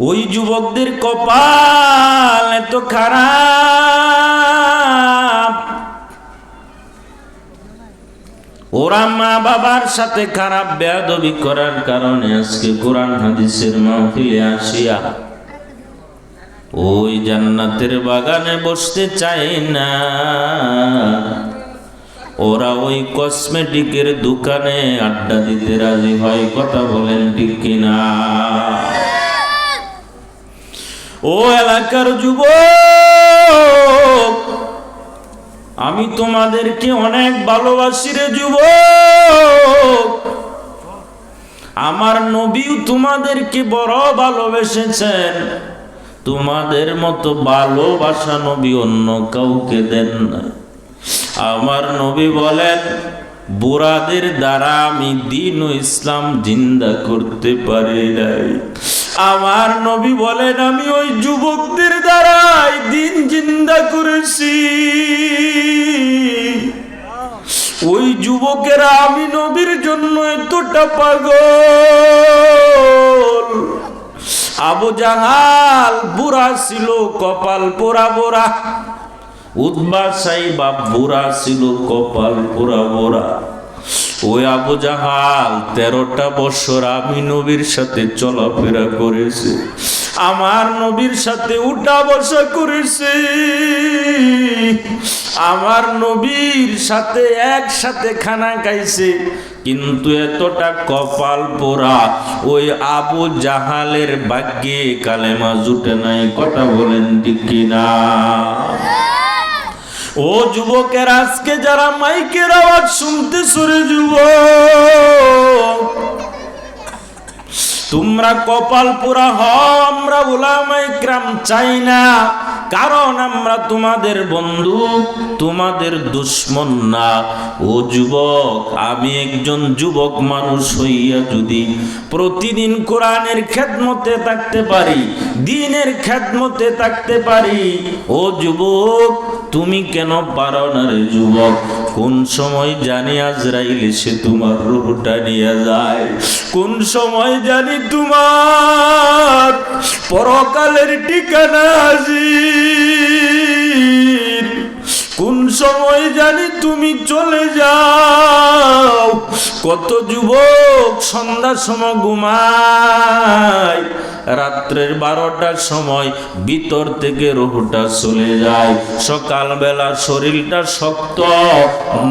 ওই যুবকদের কপাল এত খারাপ, ওরা মা বাবার সাথে খারাপ বেয়াদবি করার কারণে আজকে কোরআন হাদিসের মাহফিলে আসিয়া ওই জান্নাতের বাগানে বসতে চায় না। ওরা ওই কসমেটিকের দোকানে আড্ডা দিতে রাজি হয়। কথা বলেন ঠিক কিনা? ও এলাকার যুবক, আমি তোমাদেরকে অনেক ভালোবাসি রে যুবক। আমার নবীও তোমাদেরকে বড় ভালোবেসেছেন। তোমাদের মতো ভালোবাসা নবী অন্য কাউকে দেন না। আমার নবী বলেন, বুড়াদের দ্বারা আমি দ্বীন ও ইসলাম জিন্দা করতে পারি নাই। আমার নবী বলেন, আমি ওই যুবকদের দ্বারাই দ্বীন জিন্দা করেছি। ওই যুবকেরা আমি নবীর জন্য এতটা পাগল। আবু জাহাল বুড়া ছিল, কপাল পোড়া বোরা। উতবা সাইবা বুড়া ছিল, কপাল পোড়া বোরা। ওই আবু জাহাল 13টা বছর আমি নবীর সাথে চলাফেরা করেছে, আমার নবীর সাথে উঠা বসা করেছে, আমার নবীর সাথে একসাথে খানা খাইছে। কিন্তু এতটা কপাল পোড়া ওই আবু জাহালের ভাগ্যে কালেমা জুটে নাই। কথা বলেন ঠিক কিনা? ও যুবকের, আজকে যারা মাইকের আওয়াজ শুনতে সরে যুবক, তোমরা কপাল পোড়া হও। আমরা উলামায়ে কিরাম চাই না, কারণ আমরা তোমাদের বন্ধু, তোমাদের দুশমন না। ও যুবক, আমি একজন যুবক মানুষ হইয়া যদি প্রতিদিন কোরআনের খেদমতে থাকতে পারি, দ্বীনের খেদমতে থাকতে পারি, ও যুবক তুমি কেন পারো না রে যুবক? কোন সময় জানি আজরাইল এসে তোমার রূহটা নিয়ে যায়, কোন সময় জানি তোমার পরকালের ঠিকানা হাজির, কোন সময় জানি তুমি চলে যাও। কত যুবক সন্ধ্যার সময় ঘুমায়, রাত্রের 12টার সময় ভিতর থেকে রুহটা চলে যায়। সকালবেলা শরীরটা শক্ত,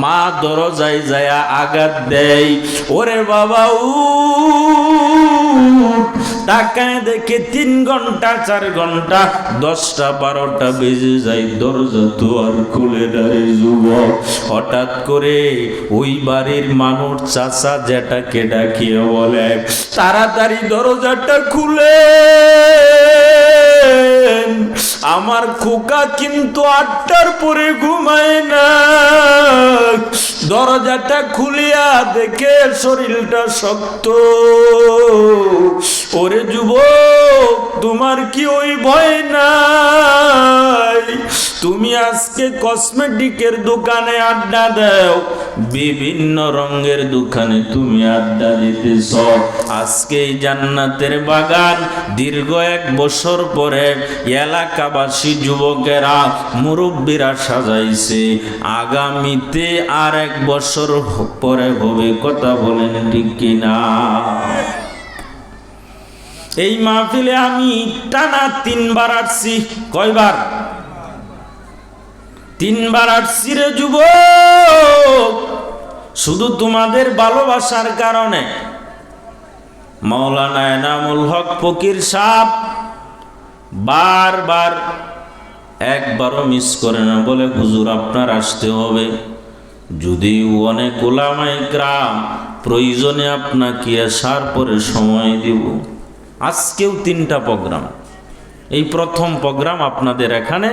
মা দরজায় যায় আঘাত দেয়, ওরে বাবা তাকায় দেখে 3 ঘন্টা 4 ঘন্টা 10টা 12টা বেজে যায়, দরজা তো আর খুলে না রে যুবক। হঠাৎ করে ওই বাড়ির মানুষ চাচা যেটাকে ডাকিয়ে বলে, তাড়াতাড়ি দরজাটা খুলে, আমার খোকা কিন্তু 8টার পরে ঘুমায় না। দরজাটা খুলিয়া দেখে শরীরটা শক্ত। ওরে যুবক, তোমার কি ওই ভয় নাই? তুমি আজকে কসমেটিকের দোকানে আড্ডা দাও, বিভিন্ন রঙের দোকানে তুমি আড্ডা দিতেছ। আজকে এই জান্নাতের বাগান দীর্ঘ 1 বছর পরে এলাকাবাসী যুবকেরা মুরব্বীরা সাজাইছে, আগামীতে আর 1 বছর পরে হবে। কথা বলেন ঠিক কিনা? এই মাহফিলে আমি টানা 3 বার আসছি। কয়বার? 3 বার আসছি রে যুবক, শুধু তোমাদের ভালোবাসার কারণে। মাওলানা এনামুল হক ফকির সাহেব বারবার একবারও মিস করে না, বলে হুজুর আপনার আসতে হবে। যদিও অনেক উলামায়ে কিরাম প্রয়োজনে আপনাকে আসার পরে সময় দিব। আজকেও 3টা প্রোগ্রাম, এই প্রথম প্রোগ্রাম আপনাদের এখানে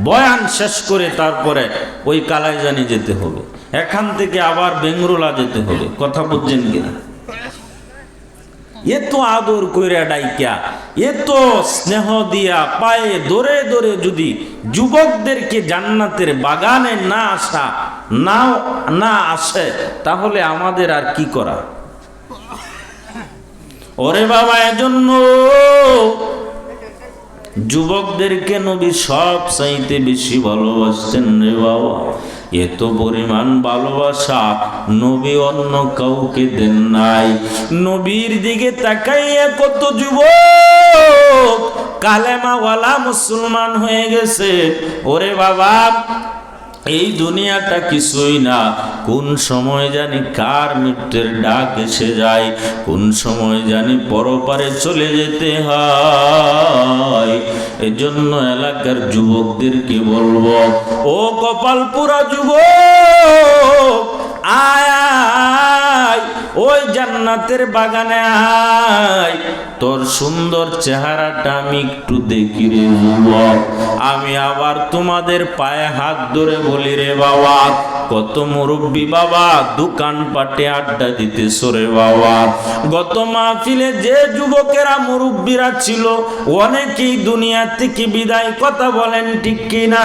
বয়ান শেষ করে তারপরে ওই কালাইজানি যেতে হবে, এখান থেকে আবার বেঙ্গরোলা যেতে হবে। কথা বুঝছেন কিনা? এত আদর কইরা ডাইকা, এত স্নেহ দিয়া পায়ে ধরে ধরে যদি যুবকদেরকে জান্নাতের বাগানে না আসে, তাহলে আমাদের আর কি করা? ওরে বাবা, এজন্য যুবকদেরকে নবী সব চাইতে বেশি ভালোবাসতেন রে বাবা। এত পরিমাণ ভালোবাসা নবী অন্য কাউকে দেন নাই। নবীর দিকে তাকাইয়া কত যুবক কালেমাওয়ালা মুসলমান হয়ে গেছে। ওরে বাবা, এই দুনিয়াটা কিছুই না, কোন সময় জানি কার মৃত্যুর ডাক এসে যায়, কোন সময় জানি পরপারে চলে যেতে হয়। এজন্য এলাকার যুবকদেরকে বলবো, ও কপাল পুরা যুবক, আয় আয় ওই জান্নাতের বাগানে আয়, তোর সুন্দর চেহারাটা আমি একটু দেখি রে যুবক। আমি আবার তোমাদের পায়ে হাত ধরে বলি রে বাবা, কত মুরব্বী বাবা দোকান পাটে আড্ডা দিতেছ রে বাবা। গত মাহফিলে যে যুবকেরা মুরব্বীরা ছিল অনেকেই দুনিয়া থেকে বিদায়, কথা বলেন ঠিক কিনা?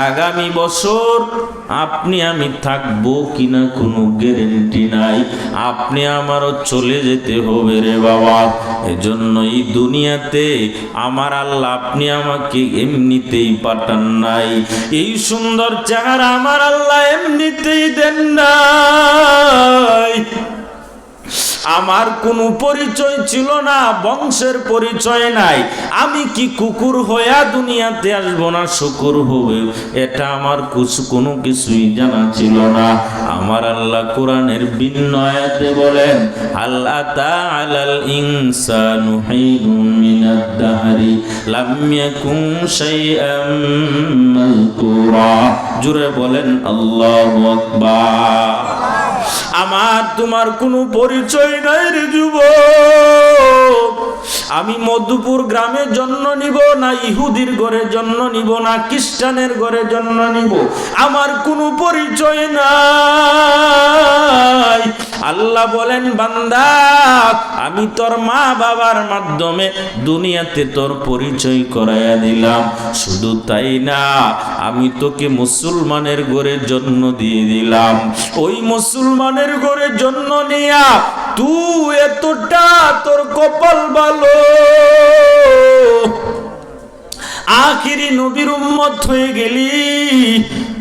আগামী বছর আপনি আমি থাকবো কিনা কোনো গ্যারেন্টি নাই, আপনি আমারও চলে যেতে হবে রে বাবা। এজন্য এই দুনিয়াতে আমার আল্লাহ আপনি আমাকে এমনিতেই পাঠান নাই, এই সুন্দর চেহারা আমার আল্লাহ এমনিতেই দেন নাই। আমার কোনো পরিচয় ছিল না, বংশের পরিচয় নাই। আমি কি কুকুর হইয়া দুনিয়াতে আসবো না শুকুর হবে, এটা আমার কোনো কিছুই জানা ছিল না। আমার আল্লাহ কোরআনের ভিন্ন আয়াতে বলেন, আল্লাহ তাআলাল ইনসানু হিনুম মিনাদ দাহরি লাম ইয়াকুন শাইআম মাযকুরা। জোরে বলেন আল্লাহু আকবার। আমার তোমার কোনো পরিচয় নাই রে যুবক। আমি মধুপুর গ্রামে জন্ম নিব না ইহুদির ঘরে জন্ম নিব না খ্রিস্টানের ঘরে জন্ম নিব, আমার কোনো পরিচয় নাই। আল্লাহ বলেন, বান্দা আমি তোর মা বাবার মাধ্যমে দুনিয়াতে তোর পরিচয় করাইয়া দিলাম। শুধু তাই না, আমি তোকে মুসলমানের ঘরে জন্ম দিয়ে দিলাম। ওই মুসলমানের ঘরে জন্ম নিয়া তুই এতটা তোর কপাল ভালো, আখিরি নবীর উম্মত হয়ে গেলি।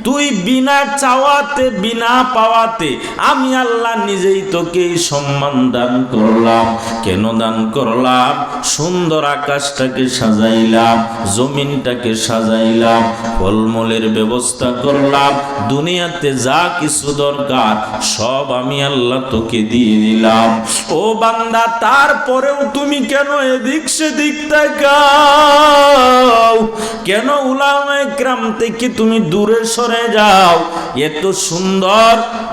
তুই বিনা চাওয়াতে বিনা পাওয়াতে আমি আল্লাহ নিজেই তোকে এই সম্মান দান করলাম। কেন দান করলাম? সুন্দর আকাশটাকে সাজাইলাম, জমিনটাকে সাজাইলাম, ফলমূলের ব্যবস্থা করলাম, দুনিয়াতে যা কিছু দরকার সব আমি আল্লাহ তোকে দিয়ে দিলাম। ও বান্দা, তারপরেও তুমি কেন এদিক সেদিক তাকাও? কেন উলামায়ে কেরাম থেকে তুমি দূরে সরে যাও? এত সুন্দর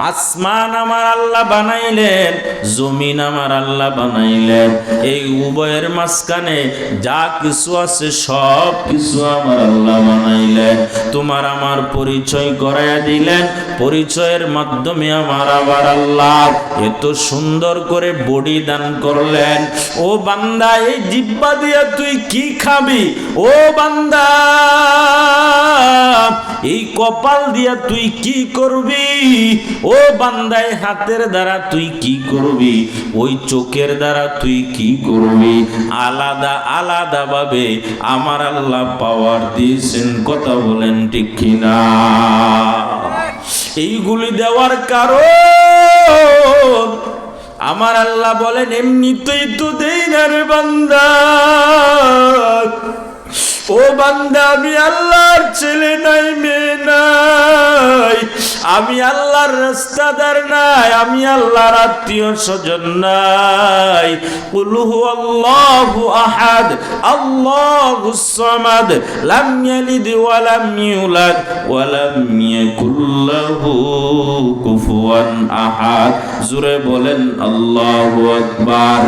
আসমান আমার আল্লাহ বানাইলেন, জমিন আমার আল্লাহ বানাইলেন, এই উভয়ের মাঝখানে যা কিছু আছে সব কিছু আমার আল্লাহ বানাইলেন। তোমার আমার পরিচয় করাইয়া দিলেন, পরিচয়ের মাধ্যমে আমার আবার আল্লাহ এত সুন্দর করে বডি দান করলেন। ও বান্দা, এই জিহ্বা দিয়া তুই কি খাবি? ও বান্দা, এই কপাল দিয়া তুই কি করবি? ও বান্দাই, হাতের দ্বারা তুই কি করবি? ওই চোখের দ্বারা তুই কি করবি? আলাদা আলাদা ভাবে আমার আল্লাহ পাওয়ার দিয়েছেন, কথা বলেন ঠিক কিনা? এইগুলি দেওয়ার কারণ আমার আল্লাহ বলেন, এমনিতেই তো দেই না রে বান্দা। ও বান্দা, আমি আল্লাহর ছেলে নাই, মেয়ে নাই, আমি আল্লাহর রাস্তাদার নাই, আমি আল্লাহর আত্মীয় স্বজন নাই। কুল হুয়াল্লাহু আহাদ আল্লাহুস সামাদ লাম ইয়ালিদ ওয়া লাম ইউলাদ ওয়া লাম ইয়াকুল লাহু কুফুয়ান আহাদ। জোরে বলেন আল্লাহু আকবার।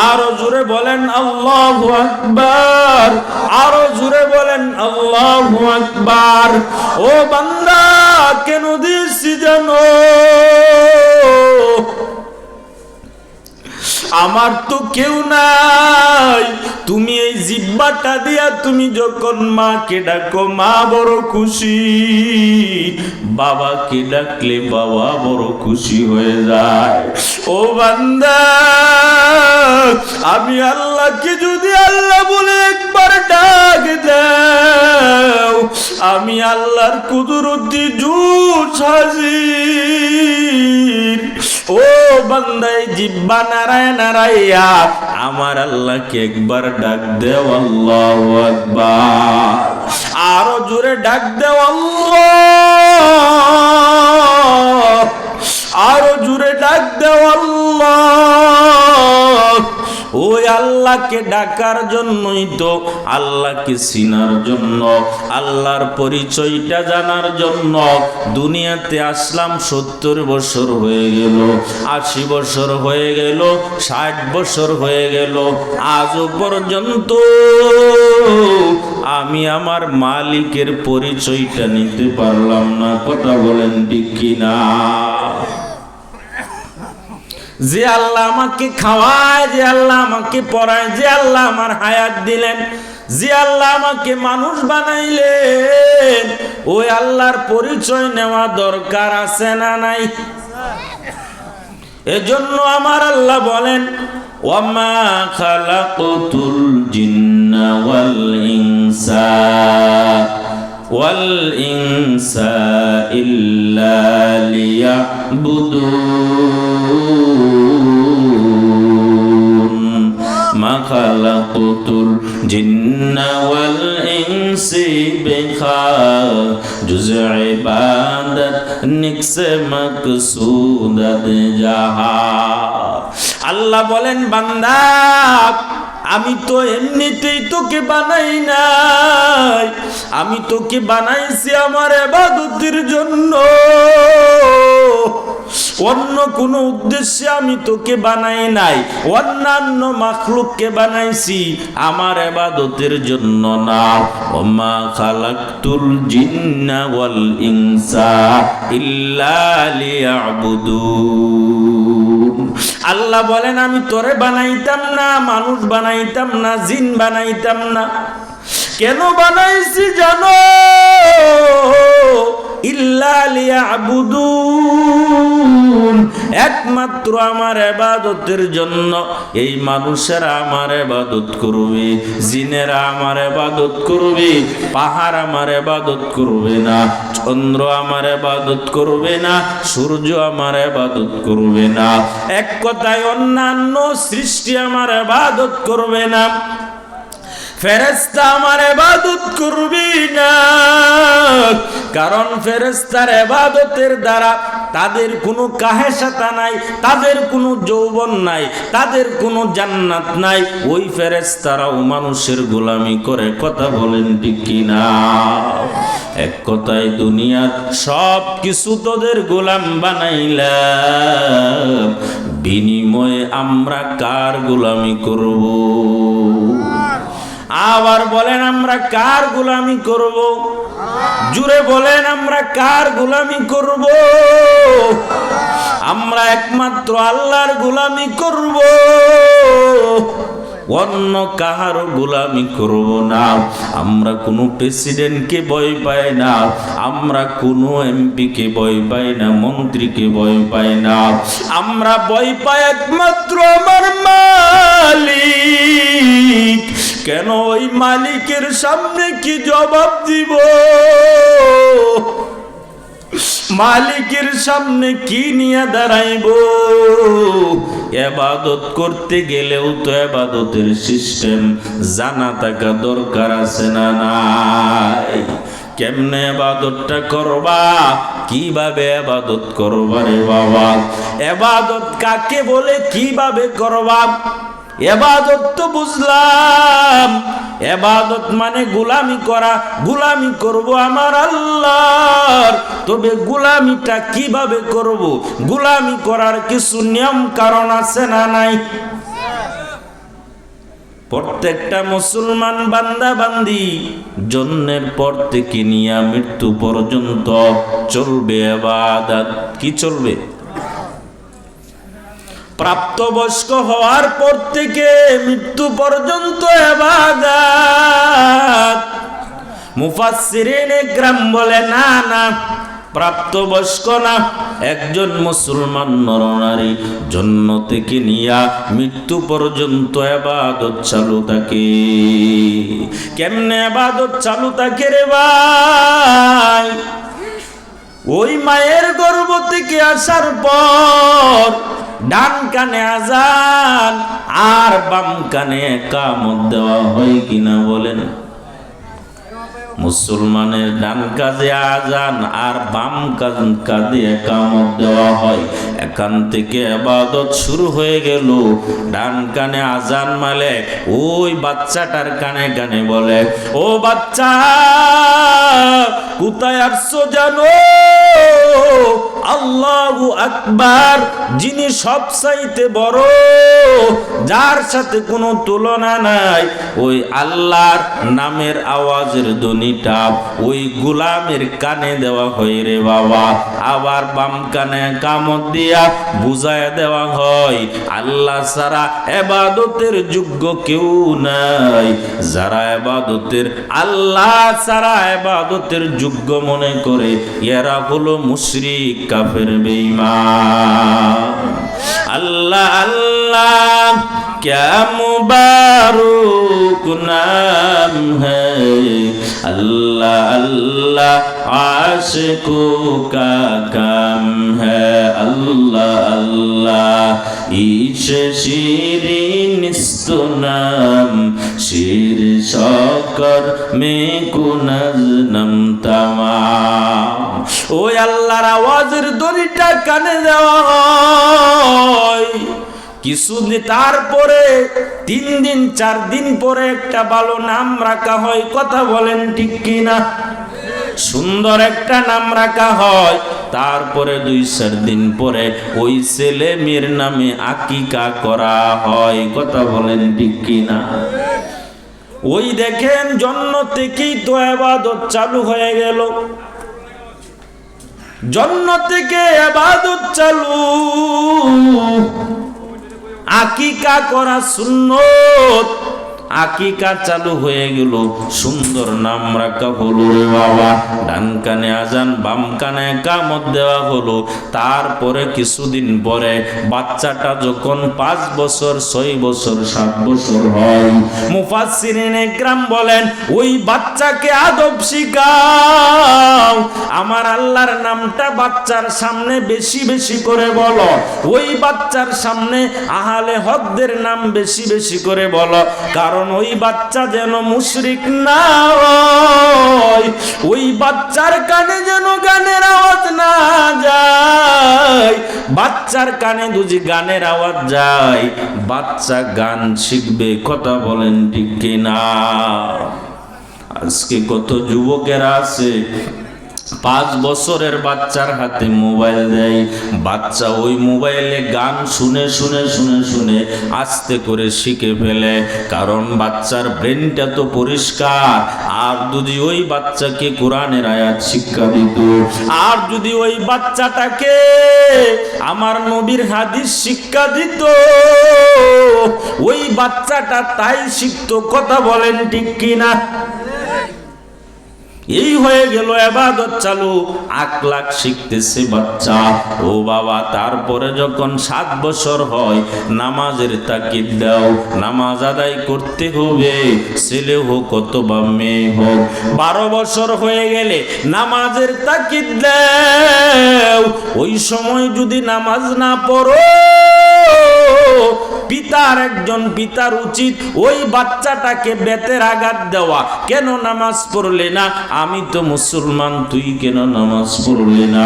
আরো জোরে বলেন আল্লাহু আকবার। আরো জোরে বলেন আল্লাহু আকবার। ও বান্দা, কেন দিয়েছি জানো? ও আমার তো কেউ নাই, তুমি এই জিহ্বাটা দিয়া তুমি যখন মাকে ডাকো মা বড় খুশি, বাবাকে ডাকলে বাবা বড় খুশি হয়ে যায়। ও বান্দা, আমি আল্লাহকে যদি আল্লাহ বলে একবার ডাক দাও, আমি আল্লাহর কুদরতি জুজ হাজির। ও বান্দা, এই জিহ্বা নারায় নারাইয়া আমার আল্লাহকে একবার ডাক দেও, আল্লাহু আকবার। আরো জোরে ডাক দেও আল্লাহ, আরো জোরে ডাক দেও আল্লাহ। ওই আল্লাহকে ডাকার জন্যই তো, আল্লাহকে চিনার জন্য, আল্লাহর পরিচয়টা জানার জন্য দুনিয়াতে আসলাম। 70 বছর হয়ে গেল, 80 বছর হয়ে গেল, 60 বছর হয়ে গেল, আজও পর্যন্ত আমি আমার মালিকের পরিচয়টা নিতে পারলাম না। কথা বলেন ঠিক কিনা? যে আল্লাহ আমাকে খাওয়ায়, যে আল্লাহ আমাকে পড়ায়, যে আল্লাহ আমার হায়াত দিলেন, যে আল্লাহ আমাকে মানুষ বানাইলেন, ওই আল্লাহর পরিচয় নেওয়া দরকার আছে না নাই? এজন্য আমার আল্লাহ বলেন, ওয়ামা খালাকতুল জিন্না ওয়াল ইনসা ইল্লা লিয়াবুদুন, মা খালাকতুল জিন্না ওয়াল ইনসি বিখা জুজ ইবাদত নিকসে মাকসুদাত জাহা। আল্লাহ বলেন, বান্দা আমি তো এমনিতেই তোকে বানাই নাই, আমি তোকে বানাইছি আমার ইবাদতের জন্য। অন্য কোনো উদ্দেশ্যে আমি তোকে বানাই নাই। অন্যান্য মাখলুককে বানাইছি আমার ইবাদতের জন্য না। ওমা খালাকতুল জিন্না ওয়াল ইনসা ইল্লা লিয়াবুদুন। আল্লাহ বলেন, আমি তোরে বানাইতাম না, মানুষ বানাইতাম না, জিন বানাইতাম না। কেন বানাইছি জানো? ইল্লা লিয়াবুদুন, একমাত্র আমার ইবাদতের জন্য। এই মানুষেরা আমার ইবাদত করবে, জিনেরা আমার ইবাদত করবে, পাহাড় আমার ইবাদত করবে না, চন্দ্র আমার ইবাদত করবে না, সূর্য আমার ইবাদত করবে না। এক কথায় অন্যান্য সৃষ্টি আমার ইবাদত করবে না। ফেরেশতা আমার ইবাদত করবি না, কারণ ফেরেশতার ইবাদতের দ্বারা তাদের কোনো কাহেসাতা নাই, তাদের কোনো যৌবন নাই, তাদের কোনো জান্নাত নাই। ওই ফেরেশতারাও মানুষের গোলামি করে। কথা বলেন ঠিক কিনা? এক কথায় দুনিয়ার সব কিছু তোদের গোলাম বানাইলাম, বিনিময়ে আমরা কার গোলামি করব? আবার বলেন, আমরা কার গোলামি করব? জুড়ে বলেন, আমরা কার গোলামি করব? আমরা একমাত্র আল্লাহর গোলামি করব, অন্য কাহারও গোলামি করব না। আমরা কোনো প্রেসিডেন্টকে ভয় পাই না, আমরা কোনো এমপিকে ভয় পাই না, মন্ত্রীকে ভয় পাই না। আমরা ভয় পাই একমাত্র আমার মালিক। কেন? ওই মালিকের সামনে কি জবাব দিব? মালিকের সামনে কি নিয়ে দাঁড়াইব? ইবাদত করতে গেলেও তো ইবাদতের সিস্টেম জানা থাকা দরকার আছে না নাই? কেমনে ইবাদতটা করবা, কিভাবে ইবাদত করবা রে বাবা? ইবাদত কাকে বলে, কিভাবে করবা? ইবাদত তো বুঝলাম, ইবাদত মানে গোলামি করা। গোলামি করব আমার আল্লাহর, তবে গোলামিটা কিভাবে করব? গোলামি করার কিছু নিয়ম কারণ আছে না নাই? প্রত্যেকটা মুসলমান বান্দা বান্দি জন্মের পর থেকে নিয়ে মৃত্যু পর্যন্ত চলবে ইবাদত। কি চলবে? প্রাপ্তবয়স্ক হওয়ার পর থেকে মৃত্যু পর্যন্ত ইবাদত। মুফাসসিরিনে কিরাম বলে না না, প্রাপ্তবয়স্ক না, একজন মুসলমান নরনারী জন্ম থেকে নিয়া মৃত্যু পর্যন্ত ইবাদত চালু থাকে। কেমনে ইবাদত চালু থাকে রে ভাই? ওই মায়ের গর্ভ থেকে আসার পর ডান কানে আজান আর বাম কানে ইকামত দেওয়া হয় কিনা বলেন? মুসলমানের ডান কাঁধে আজান আর বাম কাঁধে ইকামত দেওয়া হয়। এখান থেকে ইবাদত শুরু হয়ে গেল। ডান কানে আজান মালে ওই বাচ্চাটার কানে কানে বলে, ও বাচ্চা কোথায় আসছো জানো? আল্লাহু আকবার, যিনি সবচাইতে বড়, যার সাথে কোনো তুলনা নাই, ওই আল্লাহর নামের আওয়াজের ধ্বনিটা ওই গোলামের কানে দেওয়া হয় রে বাবা। আবার বাম কানে ইকামত দিয়া বুঝায় দেওয়া হয় আল্লাহ ছাড়া ইবাদতের যোগ্য কেউ নাই। যারা ইবাদতের আল্লাহ ছাড়া ইবাদতের যোগ্য মনে করে এরা হলো মুশরিক, কাফের, বেঈমান। আল্লাহ আল্লাহ क्या मुबारक नाम है, अल्लाह अल्लाह आशिकों का काम है, अल्लाह अल्लाह ईश शीरीन नाम शीर शौकर में कुनज़नम तमाम। ओ আল্লাহর আওয়াজের ধ্বনিটা কানে দেওয়া হয়। কিছুদিন তারপরে 3 দিন 4 দিন পরে একটা ভালো নাম রাখা হয়। কথা বলেন ঠিক কিনা? সুন্দর একটা নাম রাখা হয়। তারপরে 2-4 দিন পরে ওই ছেলে মেয়ের নামে আকিকা করা হয়। কথা বলেন ঠিক কিনা? ওই দেখেন জন্ম থেকেই তো ইবাদত চালু হয়ে গেল। জন্ম থেকে ইবাদত চালু, আকিকা করা সুন্নত, আকিকা চালু হয়ে গেল। সুন্দর নাম রাখা হলো রে বাবা। ডান কানে আজান বাম কানে ইকামত দেওয়া হলো। তারপরে কিছুদিন পরে বাচ্চাটা যখন 5 বছর 6 বছর 7 বছর হয়, মুফাসসিরিনে কিরাম বলেন ওই বাচ্চাকে আদব শিখাও। আমার আল্লাহর নামটা বাচ্চার সামনে বেশি বেশি করে বলো। ওই বাচ্চার সামনে আহলে হকদের নাম বেশি বেশি করে বলো, কারণ ওই বাচ্চা যেন মুশরিক না হয়। ওই বাচ্চার কানে যেন গানের আওয়াজ না যায়। বাচ্চার কানে যদি গানের আওয়াজ যায়, বাচ্চা গান শিখবে। কথা বলেন ঠিক কিনা? আজকে কত যুবকেরা আছে 5 বছরের বাচ্চার হাতে মোবাইল দেয়। বাচ্চা ওই মোবাইলে গান শুনে শুনে শুনে শুনে আস্তে করে শিখে ফেলে, কারণ বাচ্চার ব্রেনটা তো পরিষ্কার। আর যদি ওই বাচ্চাকে কোরআনের আয়াত শিক্ষা দিত, আর যদি ওই বাচ্চাটাকে আমার নবীর হাদিস শিক্ষা দিত, ওই বাচ্চাটা তাই শিখতো। কথা বলেন ঠিক কিনা? এই হয়ে গেল ইবাদত চালু, আখলাক শিখতেছে বাচ্চা। ও বাবা, তারপরে যখন 7 বছর হয়, নামাজের তাকিদ দাও, নামাজ আদায় করতে হবে, ছেলে হোক অথবা মেয়ে হোক। 12 বছর হয়ে গেলে নামাজের তাকিদ দাও। ওই সময় যদি নামাজ না পড়ো, পিতার একজন পিতার উচিত ওই বাচ্চাটাকে বেতের আঘাত দেওয়া। কেন নামাজ পড়লে না? আমি তো মুসলমান, তুই কেন নামাজ পড়লি না?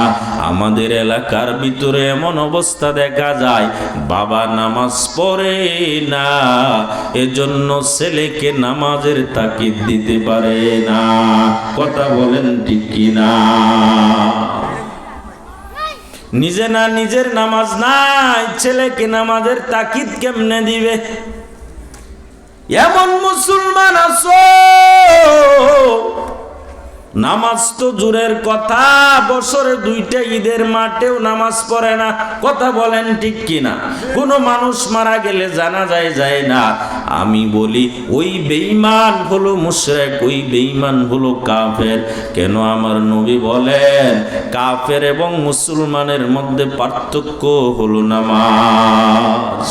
আমাদের এলাকার ভিতরে এমন অবস্থা দেখা যায়, বাবা নামাজ পড়ে না, এজন্য ছেলেকে নামাজের তাকিদ দিতে পারে না। কথা বলেন ঠিক কিনা? নিজে না নিজের নামাজ নাই, ছেলেকে নামাজের তাকিদ কেমনে দিবে? এমন মুসলমান আছো নামাজ তো জোরের কথা, বছরে 2টা ঈদের মাঠেও নামাজ পড়ে না। কথা বলেন ঠিক কিনা? কোনো মানুষ মারা গেলে জানাজায় যায় না। আমি বলি ওই বেঈমান হলো মুশরিক, ওই বেঈমান হলো কাফের। কেন? আমার নবী বলেন কাফের এবং মুসলমানের মধ্যে পার্থক্য হলো নামাজ।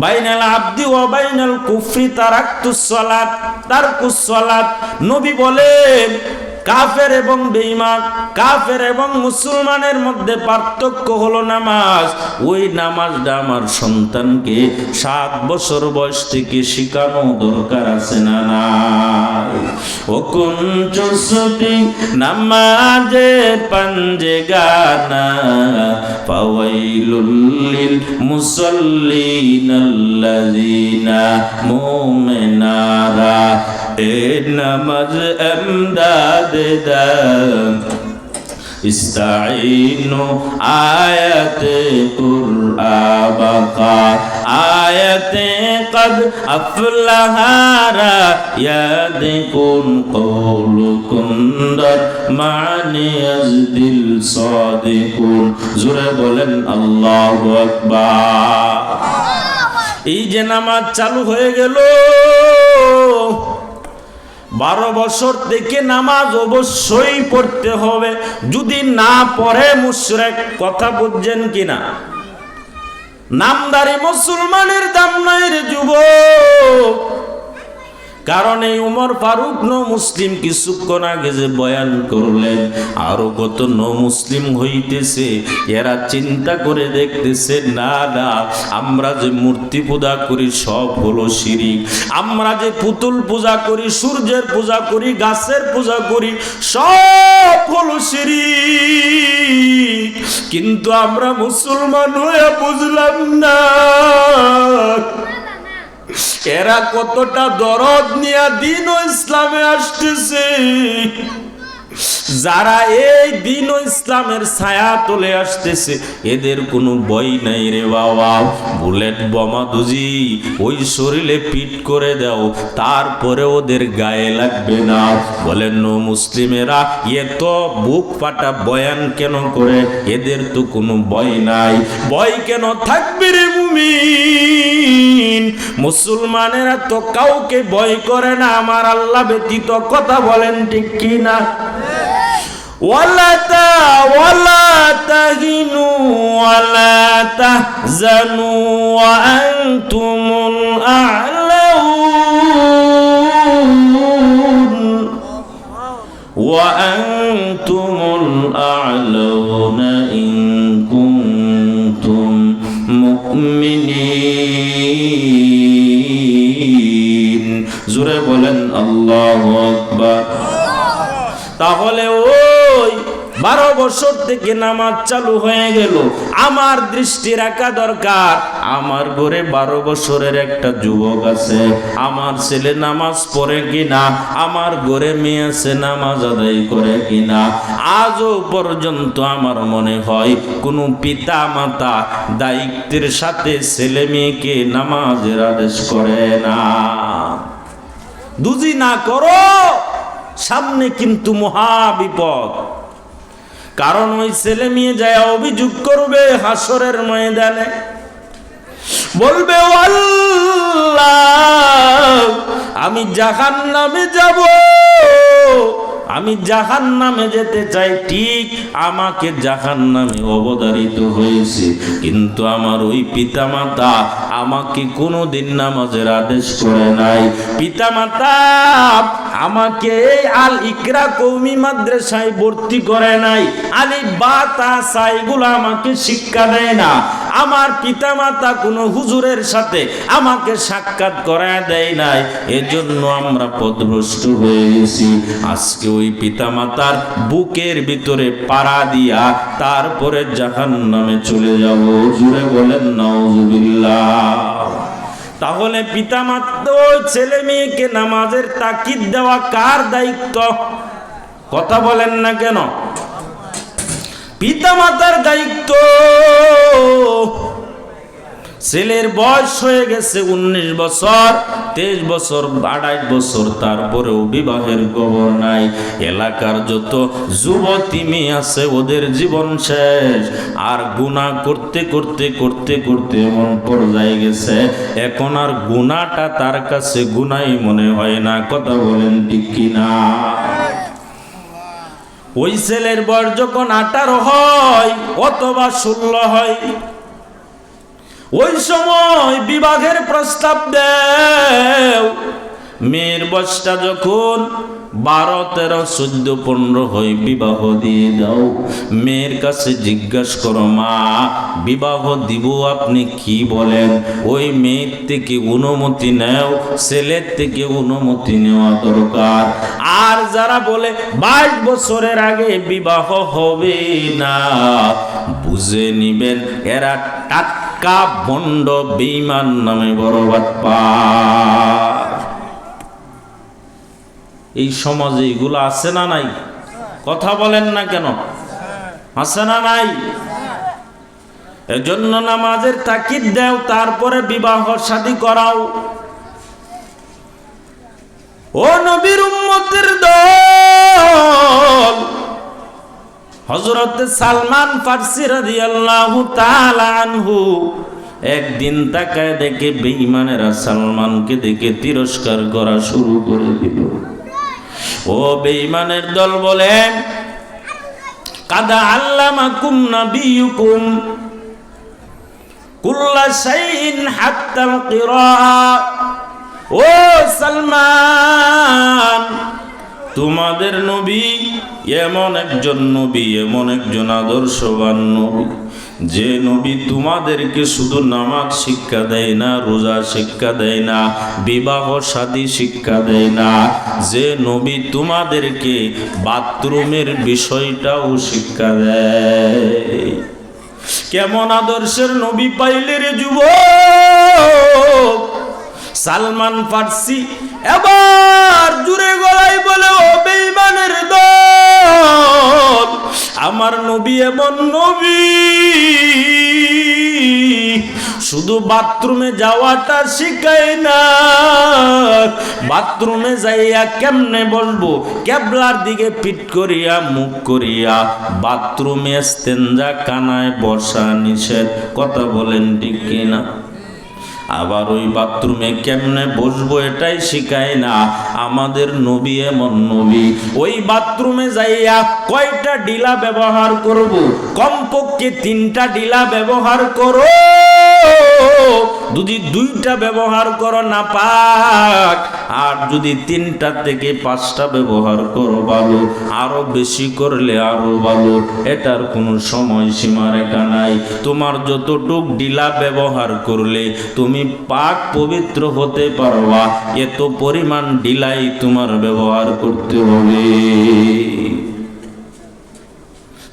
বাইনাল আবদি ওয়া বাইনাল কুফরি তারাকতুস সালাত তারকুস সালাত। নবী বলেন কাফের এবং বেঈমান, কাফের এবং মুসলমানের মধ্যে পার্থক্য হলো নামাজ। ওই নামাজটা আমার সন্তানকে 7 বছর বয়স থেকে শেখানো দরকার আছে না নাই? ও কোন চুসতি নামাজে পাঞ্জে গানা ফাওয়াইলুল লিল মুসাল্লিনাল্লাযিনা মুমিনারা। এ নামাজ এমদাদ দাম ইস্তাইনু আয়াতে কুরআবাকা আয়াতে কদ আফলাহারা ইয়াদিকুন কওলুকুম দার মানি আজদিল সাদিকুন। জোরে বলেন আল্লাহু আকবার। এই যে নামাজ চালু হয়ে গেল, 12 বছর থেকে নামাজ অবশ্যই পড়তে হবে। যদি না পড়ে মুশরিক। কথা বুঝছেন কিনা? নামদারি মুসলমানের দাম নাই রে যুবক। কারণ এই উমর ফারুক মুসলিম কিছুক্ষণ আগে যে বয়ান করলেন, আরো কত মুসলিম হইতেছে। এরা চিন্তা করে দেখতেছে না না, আমরা যে মূর্তি পূজা করি সব হলো শিরিক। আমরা যে পুতুল পূজা করি, সূর্যের পূজা করি, গাছের পূজা করি, সব হলো শিরিক। কিন্তু আমরা মুসলমান হয়ে বুঝলাম না এরা কতটা দরদ নিয়ে দিন ও ইসলামে আসতেছে। যারা এই দিন ও ইসলামের ছায়া তলে আসতেছে এদের কোনো ভয় নাই রে বাবা। বুলেট বোমা দুজি ওই শরীরে পিট করে দাও, তারপরে ওদের গায়ে লাগবে না। বলেন নো মুসলিমেরা এত বুক ফাটা বয়ান কেন করে? এদের তো কোনো ভয় নাই। ভয় কেন থাকবে রে মুমিন? মুসলমানেরা তো কাউকে ভয় করে না আমার আল্লাহ ব্যতীত। কথা বলেন ঠিক কি না? ওয়ালা তাহিনু ওয়ালা তাহজানু ওয়া আনতুমুল আ'লাউন ওয়া আনতুমুল আ'লাউনা ইন কুনতুম মুমিনিন। জোরে বলেন আল্লাহু আকবার। তাহলে ওই 12 বছর থেকে নামাজ চালু হয়ে গেল। আমার দৃষ্টি রাখা দরকার। আমার ঘরে 12 বছরের একটা যুবক আছে, আমার ছেলে নামাজ পড়ে কিনা, আমার ঘরে মেয়ে আছে নামাজ আদায় করে কিনা। আজও পর্যন্ত আমার মনে হয় কোনো পিতা মাতা দায়িত্বের সাথে ছেলে মেয়েকে নামাজের আদেশ করে না। দুজি না করো, সামনে কিন্তু মহা বিপদ। কারণ ওই ছেলে মেয়ে যায় অভিযোগ করবে হাসরের ময়দানে, বলবে আল্লাহ আমি জাহান্নামে যাব, আমি জাহান্নামে যেতে চাই। ঠিক আমাকে জাহান্নামে অবধারিত হয়েছে, কিন্তু আমার ওই পিতামাতা আমাকে কোনোদিন নামাজের আদেশ করে নাই। পিতামাতা আমাকে এই আল ইকরা কওমি মাদ্রাসায় ভর্তি করে নাই। আলিফ বা তা সা এগুলো আমাকে শিক্ষা দেয় না। আমার পিতামাতা কোনো হুজুরের সাথে আমাকে সাক্ষাৎ করায় দেয় নাই। এজন্য আমরা পথভ্রষ্ট হয়ে গেছি। আজকে ওই পিতামাতার বুকের ভিতরে পাড়া দিয়া তারপরে জাহান্নামে চলে যাব। জুড়ে বলেন নাউজুবিল্লাহ। তাহলে পিতামাতা ছেলে মেয়েকে নামাজের তাকিদ দেওয়া কার দায়িত্ব? কথা বলেন না কেন? পিতামাতার দায়িত্ব। ছেলের বয়স হয়ে গেছে 19 বছর, 23 বছর, 28 বছর, তারপরেও বিবাহের খবর নাই। এলাকার যত যুবতী মেয়ে আছে ওদের জীবন শেষ। আর গুনাহ করতে করতে করতে করতে এমন পর্যায়ে গেছে এখন আর গুনাহটা তার কাছে গুনাহই মনে হয় না। কথা বলেন ঠিক কিনা? ওই ছেলের বয়স যখন 18 হয় অথবা 16 হয়, ওই সময় বিবাহের প্রস্তাব দেও। মেয়ের বয়সটা যখন 12, 13, 14, 15 হয় বিবাহ দিয়ে দাও। মেয়ের কাছে জিজ্ঞাসা করো, মা বিবাহ দিব, আপনি কি বলেন? ওই মেয়ের থেকে অনুমতি নেও, ছেলের থেকে অনুমতি নেওয়া দরকার। আর যারা বলে 22 বছরের আগে বিবাহ হবে না, বুঝে নিবেন এরা টাটকা ভণ্ড বেঈমান নামে বড় বাটপার। এই সমাজে এগুলো আছে না নাই? কথা বলেন না কেন? আছে না নাই? এজন্য নামাজের তাকিদ দাও, তারপরে বিবাহ শাদী করাও। ও নবীর উম্মতের দল, হযরত সালমান ফারসি রাদিয়াল্লাহু তাআলা আনহু একদিন তাকায় দেখে বেঈমানেরা সালমানকে দেখে তিরস্কার করা শুরু করে দিল। ও বেঈমানের দল বলেন, কাদা আল্লামাকুম নাবিয়ুকুম কুল্লা শাইইন হাত্তাল কিরাআ। ও সালমান, তোমাদের নবী এমন একজন নবী, এমন একজন আদর্শবান নবী, যে নবী তোমাদেরকে শুধু নামাজ শিক্ষা দেয় না, রোজা শিক্ষা দেয় না, বিবাহ শাদী শিক্ষা দেয় না, যে নবী তোমাদেরকে বাথরুমের বিষয়টাও শিক্ষা দেয়। কেমন আদর্শের নবী পাইলে রে যুবক? সালমান ফারসি এবার জুড়ে গলায় বলে, ও বেঈমানের দল, আমার নবী এমন নবী শুধু বাথরুমে যাওয়াটা শিখায় না, বাথরুমে যাইয়া কেমনে বসবো, কেবলার দিকে পিঠ করিয়া মুখ করিয়া বাথরুমে ইস্তেঞ্জা কানায় বসা নিষেধ। কথা বলেন ঠিক কিনা? আবার ওই বাথরুমে কেমনে বসবো এটাই শিখায় না। আমাদের নবী এমন নবী, ওই বাথরুমে যাইয়া কয়টা ডিলা ব্যবহার করব, কমপক্ষে 3টা ডিলা ব্যবহার করো। যদি 2টা ব্যবহার করো না পাক, আর যদি 3টা থেকে 5টা ব্যবহার করো ভালো, আরো বেশি করলে আরো ভালো। এটার কোনো সময়সীমা রেখা নাই। তোমার যতটুক ডিলা ব্যবহার করলে তুমি পাক পবিত্র হতে পারবা, এত পরিমাণ ডিলাই তোমার ব্যবহার করতে হবে।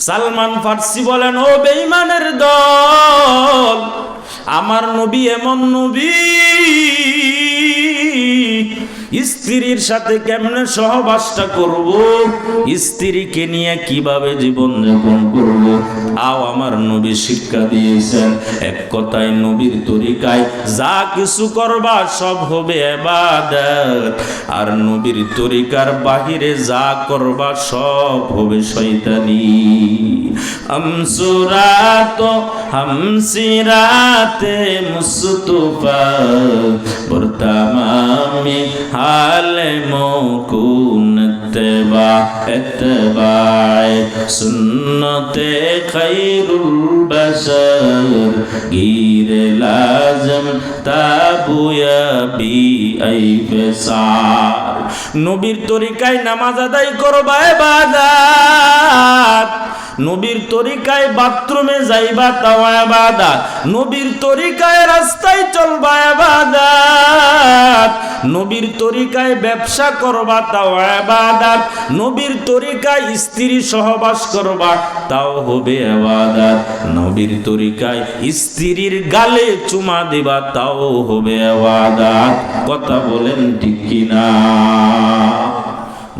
সালমান ফারসি বলেন, ও বেঈমানের দল, আমার নবী এমন নবী স্ত্রীর সাথে কেমনে সহবাসটা করব, স্ত্রীকে নিয়ে কিভাবে জীবন যাপন করব, তাও আমার নবী শিক্ষা দিয়েছেন। এক কথায় নবীর তরিকায় যা কিছু করবা সব হবে ইবাদত, আর নবীর তরিকার বাহিরে যা করবা সব হবে শয়তানি। আমসুরাত হামসিরাতে মুস্তফা বর্তমানে হালে মকুন ইত্তেবায় সুন্নতে খায়রুল বাশার গিরে লাজম তাবুয়া বি আইফসার। নবীর তরিকায় নামাজ আদায় করবা ইবাদত, নবীর তরিকায় বাথরুমে যাইবা তাও ইবাদত, নবীর তরিকায় রাস্তায় চলবা ইবাদত, নবীর তরিকায় ব্যবসা করবা তাও ইবাদত, নবীর তরিকায় স্ত্রী সহবাস করবা তাও হবে ইবাদত, নবীর তরিকায় স্ত্রীর গালে চুমা দিবা তাও হবে ইবাদত। কথা বলেন ঠিক কিনা?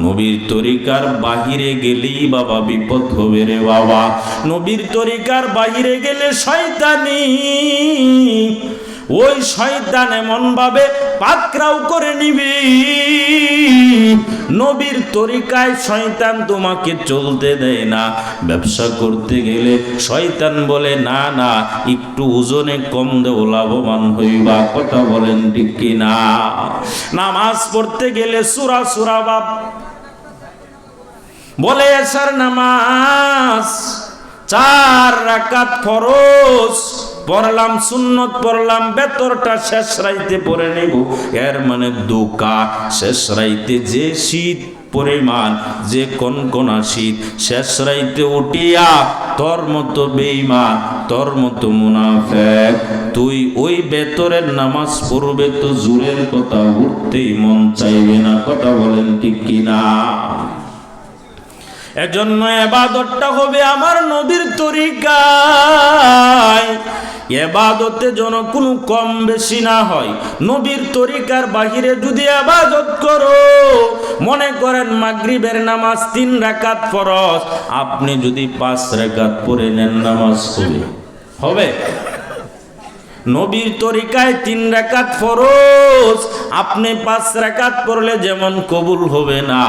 নবীর তরিকার বাহিরে গেলেই বাবা বিপদ হবে রে বাবা। নবীর তরিকার বাহিরে গেলে শয়তানি, ওই শয়তান এমন ভাবে পাকড়াও করে নিবি। নবীর তরিকায় শয়তান তোমাকে চলতে দেয় না। ব্যবসা করতে গেলে শয়তান বলে না না, একটু ওজনে কম দেও, লাভবান হইবা। কথা বলেন ঠিক কিনা? নামাজ পড়তে গেলে সূরা সূরা বাপ বলে এশার নামাজ 4 রাকাত ফরজ পড়লাম, সুন্নত পড়লাম, বেতরটা শেষ রাইতে পড়ে নেব। এর মানে দোকা শেষ রাইতে যে শীত পরিমাণ, যে কনকনা শীত, শেষ রাইতে উঠিয়া তোর মতো বেঈমান, তোর মতো মুনাফিক তুই ওই বেতরের নামাজ পড়বে তো জোরের কথা উঠতেই মন চাইবে না। কথা বলেন ঠিক কিনা? এজন্য ইবাদতটা হবে আমার নবীর তরিকায়। ইবাদতে যেন কোনো কম বেশি না হয়। নবীর তরিকার বাহিরে যদি ইবাদত করো, মনে করেন মাগরিবের নামাজ 3 রাকাত ফরজ, আপনি যদি 5 রাকাত পড়ে নেন নামাজ হবে? নবীর তরিকায় 3 রাকাত ফরজ, আপনি 5 রাকাত পড়লে যেমন কবুল হবে না,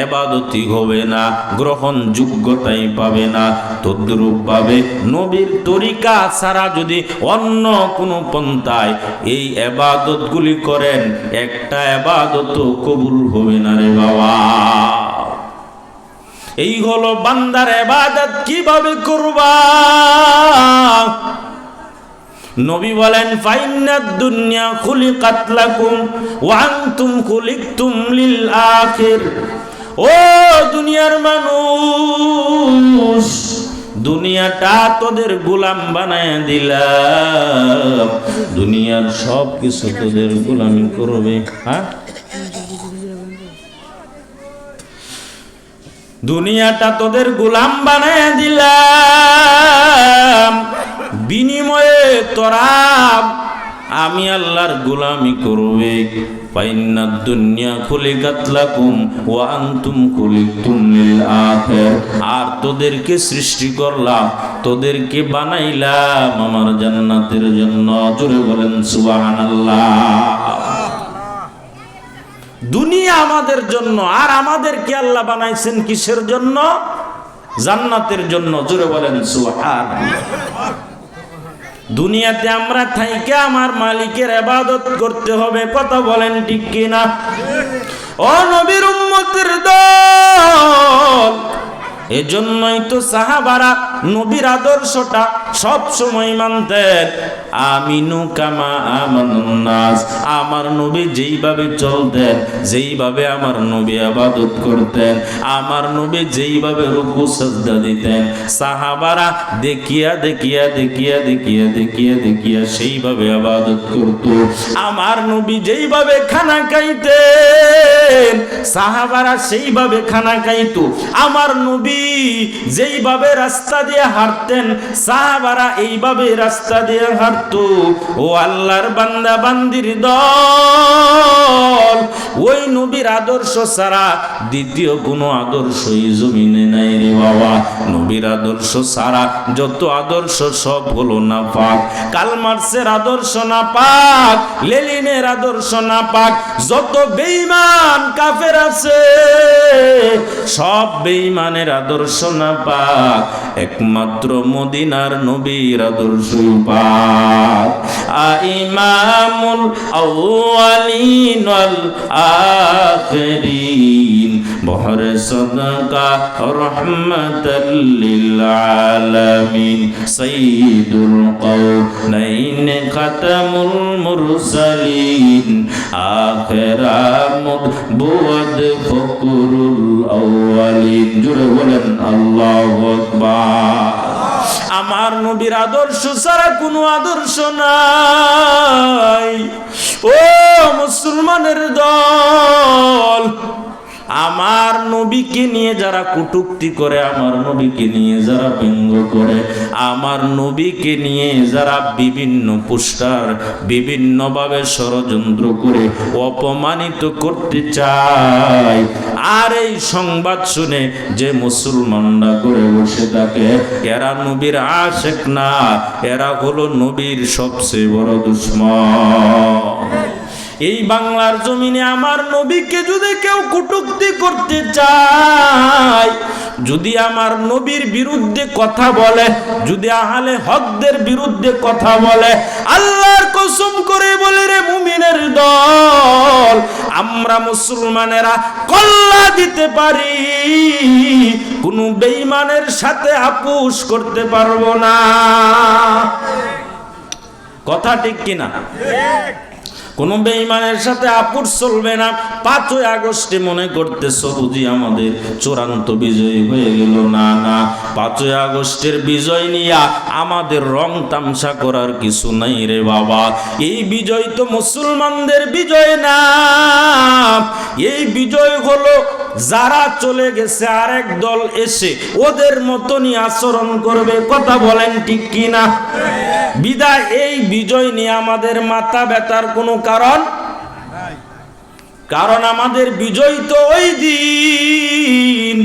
ইবাদতই হবে না, গ্রহণযোগ্যতাই পাবে না, তদ্রূপ ভাবে নবীর তরিকা ছাড়া যদি অন্য কোনো পন্থায় এই ইবাদতগুলি করেন, একটা ইবাদতও কবুল হবে না রে বাবা। এই হলো বান্দার ইবাদত কিভাবে করবা। নবী বলেন ফাইন্নাদ দুনিয়া খুলিকাত লাকুম ওয়া আনতুম খুলিকতুম লিল আখির। ও দুনিয়ার মানুষ, দুনিয়াটা তোদের গোলাম বানায় দিলাম, দুনিয়ার সব কিছু তোদের গোলামি করবে। হ্যাঁ, দুনিয়াটা তোদের গোলাম বানায় দিলাম, বিনিময়ে তোরা আমি আল্লাহর গোলামি করবে। ফাইন্নাদ দুনিয়া খুলিকাত লাকুম ওয়া আনতুম খুলিকতুম লিল আখির। আর তোদেরকে সৃষ্টি করলাম, তোদেরকে বানাইলাম আমার জান্নাতের জন্য। জোরে বলেন সুবহানাল্লাহ। দুনিয়া আমাদের জন্য, আর আমাদেরকে আল্লাহ বানাইছেন কিসের জন্য? জান্নাতের জন্য। জোরে বলেন সুবহানাল্লাহ। দুনিয়াতে আমরা থাইকে আমার মালিকের ইবাদত করতে হবে। কথা বলেন ঠিক কিনা? ও নবীর উম্মতের দল, এজন্যই তো সাহাবারা নবীর আদর্শটা সব সময় মানতেন। আমিনু কামা আমানুন নাস, আমার নবী যেইভাবে চলতেন, যেইভাবে আমার নবী ইবাদত করতেন, আমার নবী যেইভাবে রুকু সাজদা দিতেন, সাহাবারা দেখিয়া দেখিয়া দেখিয়া দেখিয়া দেখিয়া দেখিয়া সেইভাবে ইবাদত করত। আমার নবী যেইভাবে খানা খাইতেন, সাহাবারা সেইভাবে খানা খাইতো। আমার নবী যেইভাবে রাস্তা দিয়ে হাঁটতেন, সাহাবারা এইভাবে রাস্তা দিয়ে হাঁটতো। ও আল্লাহর বান্দা বান্দির দল, ওই নবীর আদর্শ ছাড়া দ্বিতীয় কোনো আদর্শই জমিনে নাই রে বাবা। নবীর আদর্শ ছাড়া যত আদর্শ সব হলো নাপাক। কাল মার্ক্সের আদর্শ নাপাক, লেনিনের আদর্শ নাপাক, যত বেঈমান কাফের আছে সব বেঈমানের আদর্শ নাপাক, একমাত্র মদিনার নবীর আদর্শ পাক। ইমামুল আউয়ালিন ওয়াল আখিরিন, বহরে সাদাকা রাহমাতাল লিল আলামিন, সাইয়্যিদুল কাওনাইন খাতামুল মুরসালিন, আখিরামুদ বুয়াদ ফকরুল আউয়ালিন। জোরে বলেন আল্লাহু আকবার। আমার নবীর আদর্শ ছাড়া কোনো আদর্শ নাই। ও মুসলমানের দল, আমার নবীকে নিয়ে যারা কটূক্তি করে, আমার নবীকে নিয়ে যারা ব্যঙ্গ করে, আমার নবীকে নিয়ে যারা বিভিন্ন পোস্টার বিভিন্নভাবে ষড়যন্ত্র করে অপমানিত করতে চায়, আর এই সংবাদ শুনে যে মুসলমানরা করে বসে থাকে, এরা নবীর আশিক না, এরা হলো নবীর সবচেয়ে বড় দুশমন। এই বাংলার জমিনে আমার নবীকে যদি কেউ কটূক্তি করতে চায়, যদি আমার নবীর বিরুদ্ধে কথা বলে, যদি আহলে হকদের বিরুদ্ধে কথা বলে, আল্লাহর কসম করে বলে রে মুমিনের দল, আমরা মুসলমানেরা কল্লা দিতে পারি, কোন বেঈমানের সাথে আপোষ করতে পারবো না। কথা ঠিক কিনা? কোন বেঈমানের সাথে আপোষ চলবে না। 5ই আগস্টে মনে করতেছো বুঝি আমাদের চূড়ান্ত বিজয় হয়ে গেল? না না, 5ই আগস্টের বিজয় নিয়ে আমাদের রং তামসা করার কিছু নাই রে বাবা। এই বিজয় তো মুসলমানদের বিজয় না, এই বিজয় হলো যারা চলে গেছে আরেক দল এসে ওদের মতনই আচরণ করবে। কথা বলেন ঠিক কিনা? বিদায় এই বিজয় নিয়ে আমাদের মাথা ব্যথার কোনো কারণ আমাদের বিজয় তো ওই দিন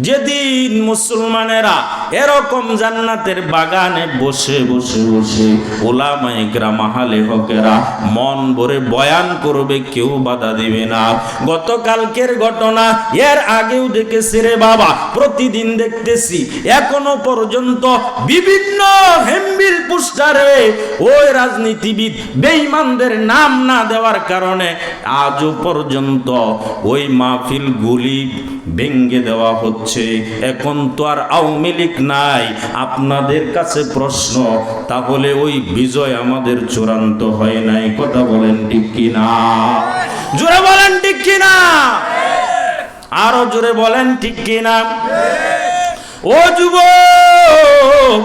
যেদিন মুসলমানেরা এরকম জান্নাতের বাগানে বসে বসে বসে উলামায়ে কেরাম আহলে হকেরা মন ভরে বয়ান করবে, কেউ বাধা দিবে না। গতকালকের ঘটনা, এর আগেও দেখেছি রে বাবা, প্রতিদিন দেখতেছি, এখনো পর্যন্ত বিভিন্ন হেমবিল পোস্টারে ওই রাজনীতিবিদ বেঈমানদের নাম না দেওয়ার কারণে আজও পর্যন্ত ওই মাহফিলগুলি ভেঙ্গে দেওয়া হচ্ছে। এখন তো আর আওয়ামী লীগ নাই। আপনাদের কাছে প্রশ্ন, তাহলে ওই বিজয় আমাদের চূড়ান্ত হয় নাই? কথা বলেন ঠিক কিনা? জোরে বলেন ঠিক কিনা? আরো জোরে বলেন ঠিক কিনা? ও যুবক,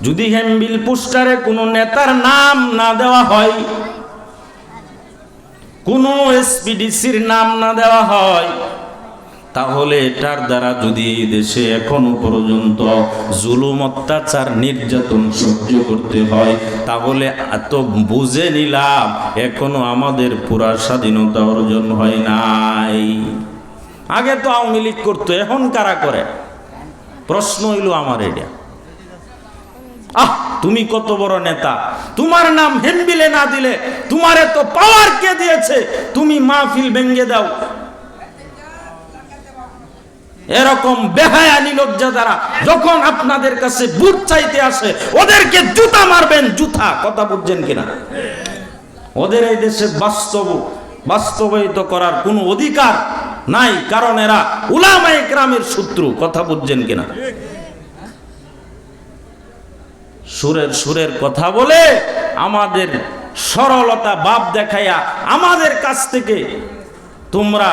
যদি হেমবিল পোস্টারে কোনো নেতার নাম না দেওয়া হয়, কোনো এসপিডিসির নাম না দেওয়া হয়, তাহলে এটার দ্বারা যদি এই দেশে এখনো পর্যন্ত জুলুম অত্যাচার নির্যাতন সহ্য করতে হয়, তাহলে এত বুঝে নিলাম এখনো আমাদের পুরা স্বাধীনতা অর্জন হয় নাই। আগে তো আওয়ামী লীগ করতো, এখন কারা করে? প্রশ্ন হইল আমার এটা। তুমি কত বড় নেতা, তোমার নাম হেমবিলে না দিলে তোমার এত পাওয়ার কে দিয়েছে? তুমি মাহফিল ভেঙ্গে দাও। এরকম বেহায়া নিলজ্জা দ্বারা যখন আপনাদের কাছে ভোট চাইতে আসে, ওদেরকে জুতা মারবেন, জুতা। কথা বুঝছেন কিনা? ওদের এই দেশে বাস্তবায়িত করার কোনো অধিকার নাই, কারণ এরা উলামায়ে কেরামের শত্রু। কথা বুঝছেন কিনা? সুরের কথা বলে আমাদের সরলতা বাপ দেখাইয়া আমাদের কাছ থেকে তোমরা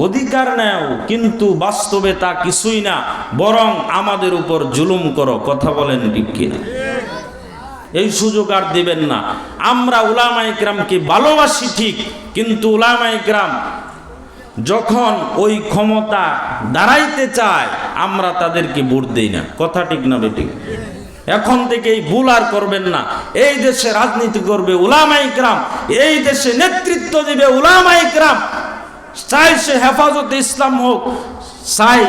অধিকার নেও, কিন্তু বাস্তবে তা কিছুই না, বরং আমাদের উপর জুলুম করো। কথা বলেন ঠিক কিনা? এই সুযোগ আর দিবেন না। আমরা উলামায়ে কেরামকে ভালোবাসি ঠিক, কিন্তু উলামায়ে কেরাম যখন ওই ক্ষমতা দাঁড়াইতে চায় আমরা তাদেরকে ভোট দেই না। কথা ঠিক না বেঠিক? এখন থেকে এই ভুল আর করবেন না। এই দেশে রাজনীতি করবে উলামায়ে কেরাম, এই দেশে নেতৃত্ব দিবে উলামায়ে কেরাম। চাই সে হেফাজতে ইসলাম হোক, চাই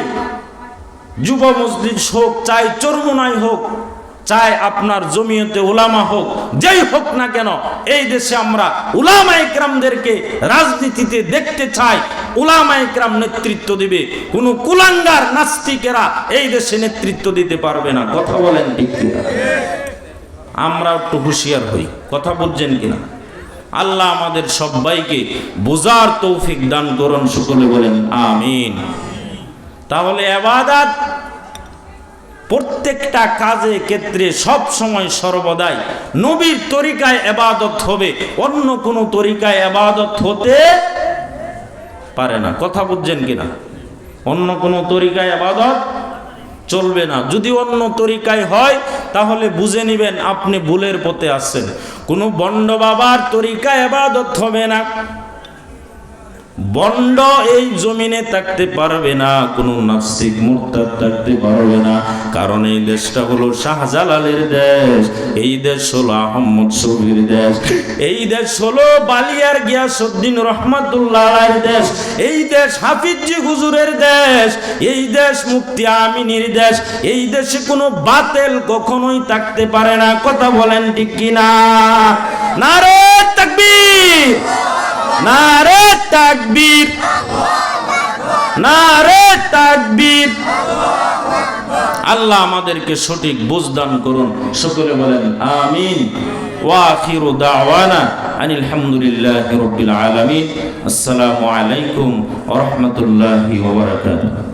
যুব মজলিস হোক, চাই চরমুনাই হোক, চাই আপনার জমিয়তে উলামা হোক, যেই হোক না কেন, এই দেশে আমরা উলামায়ে কেরামদেরকে রাজনীতিতে দেখতে চাই। উলামায়ে কেরাম নেতৃত্ব দিবে, কোন কুলাঙ্গার নাস্তিকেরা এই দেশে নেতৃত্ব দিতে পারবে না। কথা বলেন ঠিক কিনা? আমরা একটু হুঁশিয়ার হই। কথা বুঝছেন কিনা? আল্লাহ আমাদের সবাইকে বোঝার তৌফিক দান করুন। সকলে বলেন আমিন। তাহলে ইবাদত প্রত্যেকটা কাজে ক্ষেত্রে সব সময় সর্বদাই নবীর তরিকায় ইবাদত হবে, অন্য কোন তরিকায় ইবাদত হতে পারে না। কথা বুঝছেন কিনা? অন্য কোন তরিকায় ইবাদত চলবে না। যদি অন্য তরিকায় হয় তাহলে বুঝে নিবেন আপনি ভুলের পথে আছেন। কোনো বন্ড বাবার তরিকায় ইবাদত হবে না, বন্ড এই জমিনে থাকতে পারবে না, কোনো নাস্তিক মুরতাদ থাকতে পারবে না। কারণ এই দেশটা হলো শাহজালালের দেশ, এই দেশ হলো আহমদ শফির দেশ, এই দেশ হলো বালিয়ার গিয়াসউদ্দিন রহমাতুল্লাহ আলাইহির দেশ, এই দেশ হাফিজি হুজুরের দেশ, এই দেশ মুফতি আমিনীর দেশ। এই দেশে কোনো বাতিল কখনোই থাকতে পারে না। কথা বলেন ঠিক কিনা? নারে তাকবীর, নারে তাকবীর, নারে তাকবীর। আল্লাহ আমাদেরকে সঠিক বুঝ দান করুন। সকলে বলেন আমিন। ওয়া আখিরু দাওয়ানা আনিল হামদুলিল্লাহি রাব্বিল আলামিন। আসসালামু আলাইকুম ওয়া রাহমাতুল্লাহি ওয়া বারাকাতুহু।